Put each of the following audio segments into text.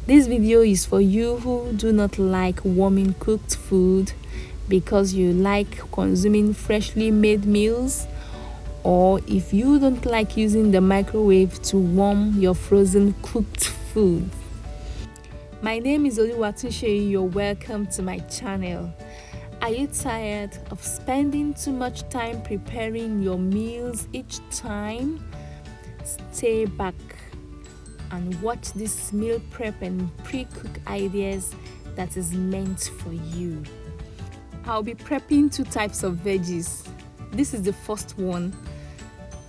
This video is for you who do not like warming cooked food because you like consuming freshly made meals, or if you don't like using the microwave to warm your frozen cooked food. My name is Oluwatunseyi. You're welcome to my channel. Are you tired of spending too much time preparing your meals each time? Stay back and watch this meal prep and pre-cook ideas that is meant for you. I'll be prepping two types of veggies. This is the first one,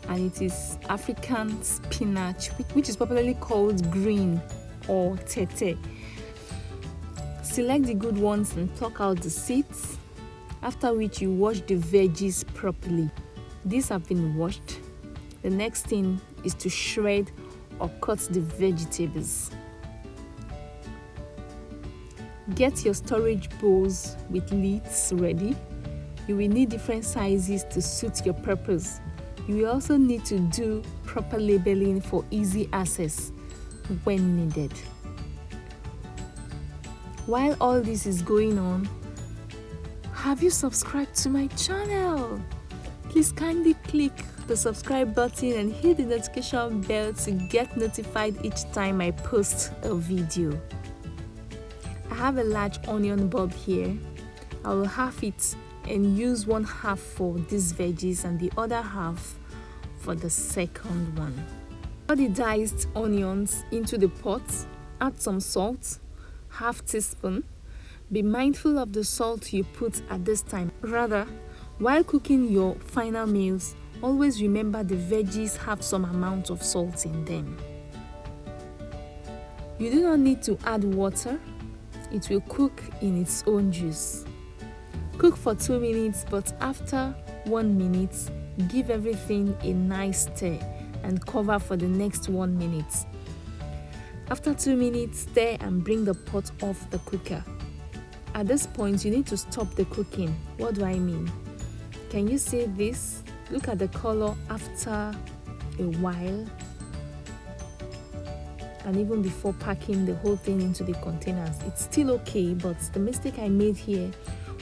and it is African spinach, which is popularly called green or tete. Select the good ones and pluck out the seeds, after which you wash the veggies properly. These have been washed. The next thing is to shred or cut the vegetables. Get your storage bowls with lids ready. You will need different sizes to suit your purpose. You will also need to do proper labeling for easy access when needed. While all this is going on, have you subscribed to my channel? Please kindly click the subscribe button and hit the notification bell to get notified each time I post a video. I have a large onion bulb here. I will half it and use one half for these veggies and the other half for the second one. Add the diced onions into the pot. Add some salt, half teaspoon. Be mindful of the salt you put at this time. Rather, while cooking your final meals, always remember the veggies have some amount of salt in them. You do not need to add water. It will cook in its own juice. Cook for 2 minutes, but after 1 minute, give everything a nice stir and cover for the next 1 minute. After 2 minutes, stir and bring the pot off the cooker. At this point, you need to stop the cooking. What do I mean? Can you see this? Look at the color after a while, and even before packing the whole thing into the containers. It's still okay, but the mistake I made here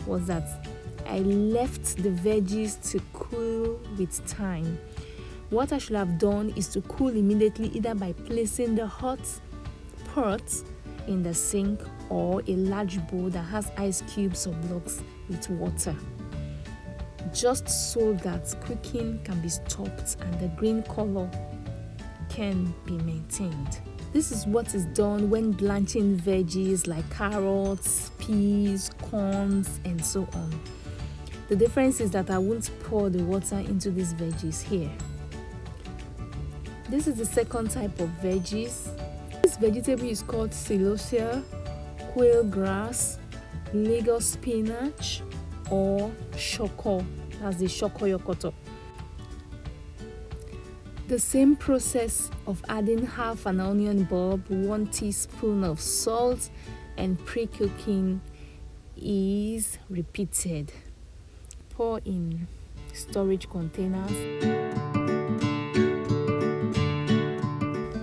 was that I left the veggies to cool with time. What I should have done is to cool immediately, either by placing the hot pot in the sink or a large bowl that has ice cubes or blocks with water, just so that cooking can be stopped and the green color can be maintained. This is what is done when blanching veggies like carrots, peas, corns, and so on. The difference is that I won't pour the water into these veggies here. This is the second type of veggies. This vegetable is called celosia, quail grass, Lagos spinach, or shoko. That's the shoko yokoto. The same process of adding half an onion bulb, 1 teaspoon of salt, and pre-cooking is repeated. Pour in storage containers.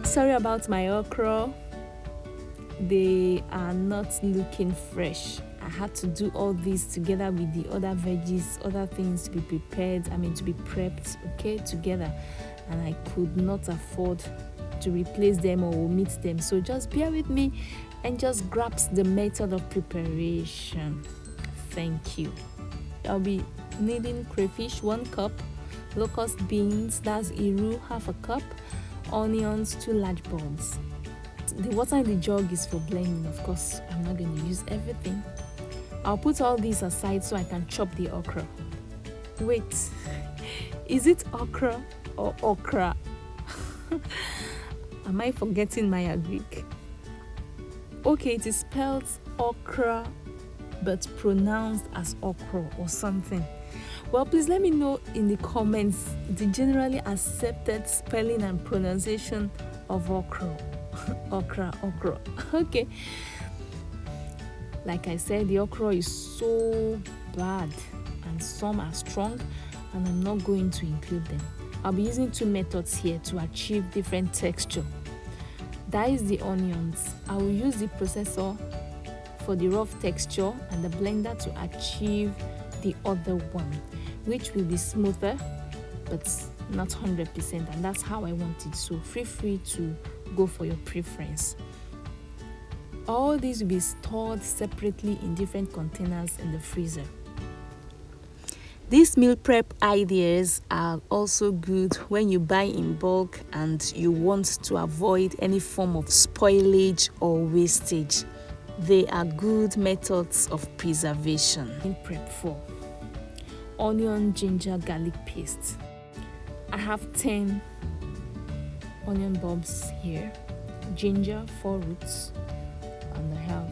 Sorry about my okra. They are not looking fresh. I had to do all this together with the other veggies, other things to be prepared, to be prepped, together. And I could not afford to replace them or omit them. So just bear with me and just grasp the method of preparation. Thank you. I'll be needing crayfish, 1 cup, locust beans, that's iru, half a cup, onions, 2 large bulbs. The water in the jug is for blending, of course. I'm not going to use everything. I'll put all these aside so I can chop the okra. Wait, is it okra or okra? Am I forgetting my Greek? Okay, it is spelled okra but pronounced as okra or something. Well, please let me know in the comments the generally accepted spelling and pronunciation of okra. Okra. Okay. Like I said, the okra is so bad and some are strong, and I'm not going to include them. I'll be using 2 methods here to achieve different texture. Dice the onions. I will use the processor for the rough texture and the blender to achieve the other one, which will be smoother but not 100%, and that's how I want it. So feel free to go for your preference. All these will be stored separately in different containers in the freezer. These meal prep ideas are also good when you buy in bulk and you want to avoid any form of spoilage or wastage. They are good methods of preservation. Meal prep 4. Onion, ginger, garlic paste. I have 10 onion bulbs here, ginger 4 roots, and I have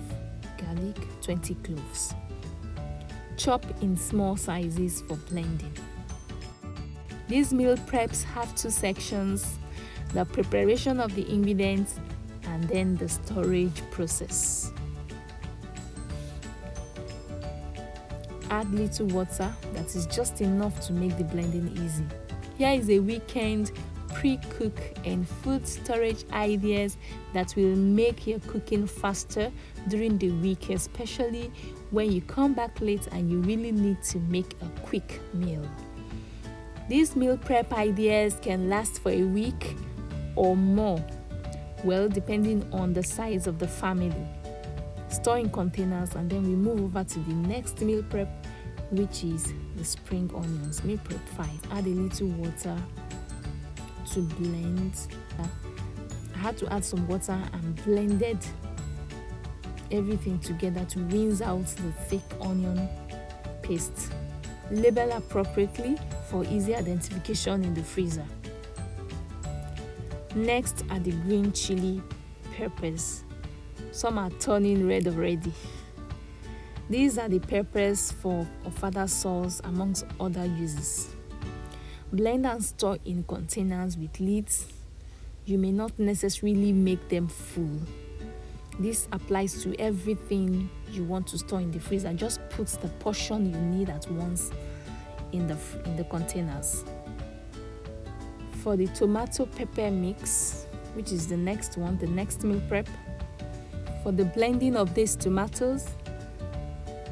garlic 20 cloves. Chop in small sizes for blending. These meal preps have 2 sections: the preparation of the ingredients and then the storage process. Add little water, that is just enough to make the blending easy. Here is a weekend pre-cook and food storage ideas that will make your cooking faster during the week, especially when you come back late and you really need to make a quick meal. These meal prep ideas can last for a week or more, well, depending on the size of the family. Store in containers, and then we move over to the next meal prep, which is the spring onions. Meal prep 5. Add a little water to blend. I had to add some water and blended everything together to rinse out the thick onion paste. Label appropriately for easy identification in the freezer. Next are the green chili peppers. Some are turning red already. These are the peppers for ofada sauce, amongst other uses. Blend and store in containers with lids. You may not necessarily make them full. This applies to everything you want to store in the freezer. Just put the portion you need at once in the containers. For the tomato pepper mix, which is the next one, the next meal prep, for the blending of these tomatoes,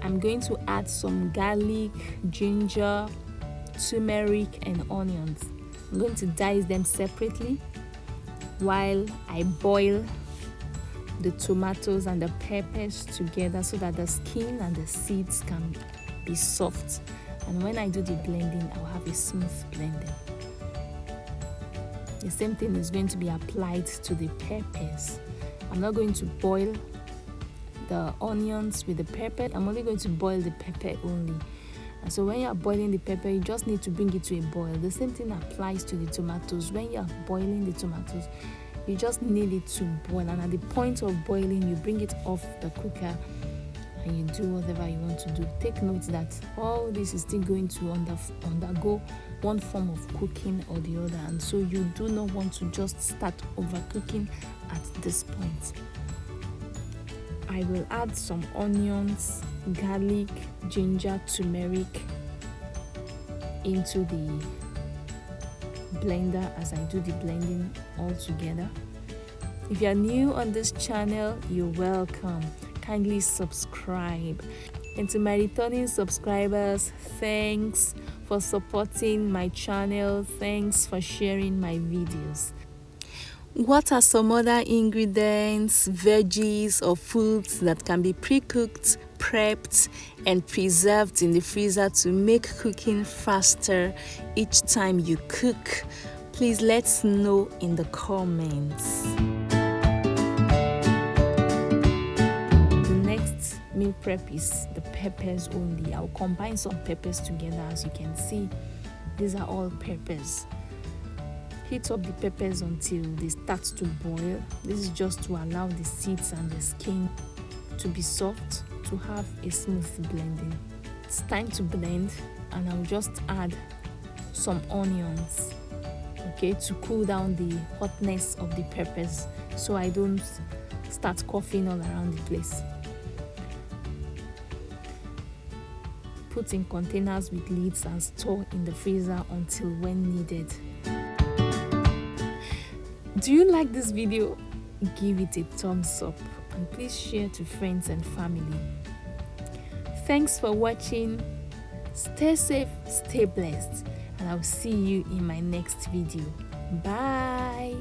I'm going to add some garlic, ginger, turmeric, and onions. I'm going to dice them separately while I boil the tomatoes and the peppers together so that the skin and the seeds can be soft. And when I do the blending, I'll have a smooth blending. The same thing is going to be applied to the peppers. I'm not going to boil the onions with the pepper. I'm only going to boil the pepper only. And so when you're boiling the pepper, you just need to bring it to a boil. The same thing applies to the tomatoes. When you're boiling the tomatoes, you just need it to boil. And at the point of boiling, you bring it off the cooker and you do whatever you want to do. Take note that all this is still going to undergo one form of cooking or the other. And so you do not want to just start overcooking at this point. I will add some onions, garlic, ginger, turmeric into the blender as I do the blending all together. If you are new on this channel, you're welcome. Kindly subscribe. And to my returning subscribers, thanks for supporting my channel. Thanks for sharing my videos. What are some other ingredients, veggies, or foods that can be pre-cooked, prepped, and preserved in the freezer to make cooking faster each time you cook? Please let us know in the comments. The next meal prep is the peppers only. I'll combine some peppers together. As you can see, these are all peppers. Heat up the peppers until they start to boil. This is just to allow the seeds and the skin to be soft, to have a smooth blending. It's time to blend, and I'll just add some onions, okay, to cool down the hotness of the peppers so I don't start coughing all around the place. Put in containers with lids and store in the freezer until when needed. Do you like this video? give it a thumbs up and please share to friends and family. Thanks for watching. Stay safe, stay blessed, and I'll see you in my next video. Bye.